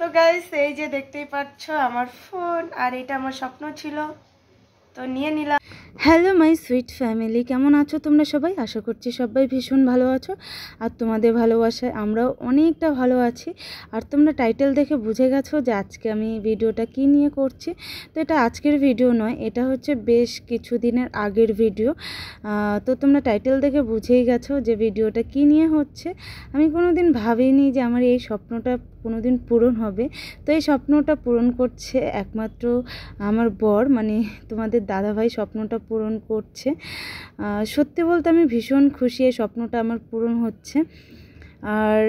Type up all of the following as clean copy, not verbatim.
তো গাইস এই যে দেখতেই পাচ্ছ আমার ফোন, আর এটা আমার স্বপ্ন ছিল, তো নিয়ে নিলাম। হ্যালো মাই সুইট ফ্যামিলি, কেমন আছো তোমরা সবাই? আশা করছি সবাই ভীষণ ভালো আছো, আর তোমাদের ভালোবাসায় আমরাও অনেকটা ভালো আছি। আর তোমরা টাইটেল দেখে বুঝে গেছো যে আজকে আমি ভিডিওটা কী নিয়ে করছি। তো এটা আজকের ভিডিও নয়, এটা হচ্ছে বেশ কিছুদিনের আগের ভিডিও। তো তোমরা টাইটেল দেখে বুঝেই গেছো যে ভিডিওটা কী নিয়ে হচ্ছে। আমি কোনো দিন ভাবিনি যে আমার এই স্বপ্নটা কোনো দিন পূরণ হবে। তো এই স্বপ্নটা পূরণ করছে একমাত্র আমার বর, মানে তোমাদের দাদাভাই স্বপ্নটা পূরণ করছে। সত্যি বলতে আমি ভীষণ খুশি এই স্বপ্নটা আমার পূরণ হচ্ছে। আর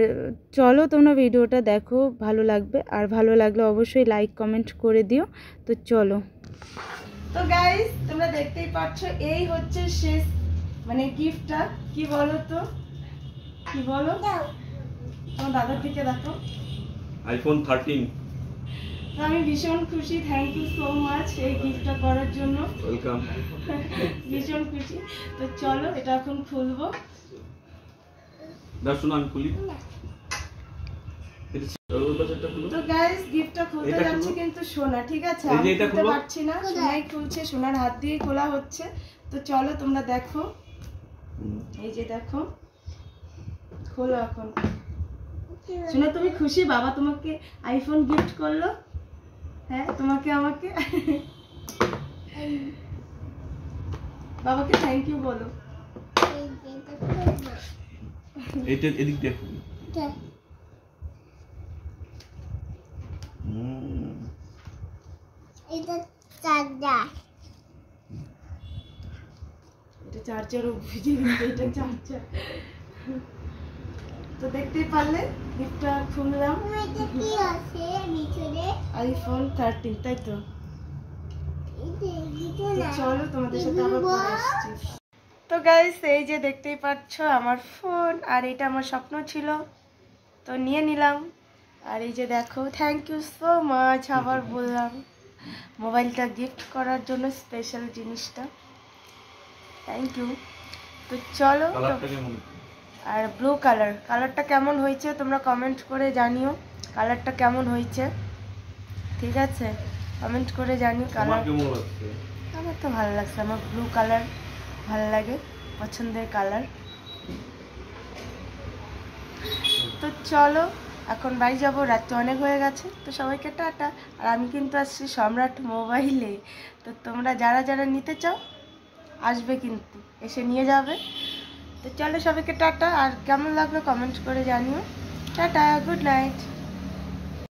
চলো তোমরা ভিডিওটা দেখো, ভালো লাগবে, আর ভালো লাগলে অবশ্যই লাইক কমেন্ট করে দিও। তো চলো। তো গাইস তোমরা দেখতেই পাচ্ছ এই হচ্ছে শেষ মানে গিফটটা। কি বলো তো, কি বলো? তোমার দাদার দিকে দেখো, আইফোন 13। আমি ভীষণ খুশি, থ্যাংক ইউ সো মাচ এই গিফটটা করার জন্য। ওয়েলকাম। ভীষণ খুশি। তো চলো এটা এখন খুলবো। দাও শোনো আমি খুলি। তো গাইস গিফটটা খুলতে যাচ্ছি, কিন্তু সোনা, ঠিক আছে? আমি খুলতে পারছি না, সোনাই খুলছে, সোনার হাত দিয়ে খোলা হচ্ছে। তো চলো তোমরা দেখো, এই যে দেখো, খোলো এখন। সোনা তুমি খুশি বাবা তোমাকে আইফোন গিফট করলো? হ্যাঁ, তোমাকে আমাকে। বাবাকে থ্যাংক ইউ বলো। এইটা এদিক দেখো। এটা চার্জার, এটা চার্জারও বুঝে গেছে, এটা চার্জার। তো দেখতেই পারলে গিফটটা খুললাম। কি আছে ভিতরে? আইফোন 13, তাই তো? চলো তোমাদের সাথে আবার পরে আসছি। তো গাইস এই যে দেখতেই পাচ্ছ আমার ফোন, আর এটা আমার স্বপ্ন ছিল, তো নিয়ে নিলাম। আর এই যে দেখো, থ্যাংক ইউ সো মাচ, আবার বললাম মোবাইলটা গিফট করার জন্য, স্পেশাল জিনিসটা, থ্যাংক ইউ। তো চলো, আর ব্লু কালারটা কেমন হয়েছে তোমরা কমেন্ট করে জানিও, কালারটা কেমন হয়েছে, ঠিক আছে? কমেন্ট করে জানিও কালার। আমার তো ভালো লাগছে, আমার ব্লু কালার ভালো লাগে, পছন্দের কালার। তো চলো এখন বাড়ি যাবো, রাত অনেক হয়ে গেছে। তো সবাইকে টাটা। আর আমি কিন্তু আসছি সম্রাট মোবাইলে, তো তোমরা যারা যারা নিতে চাও আসবে, কিন্তু এসে নিয়ে যাবে। তো চলো সবাইকে টাটা, আর কেমন লাগলো কমেন্ট করে জানিও। Tata, good night.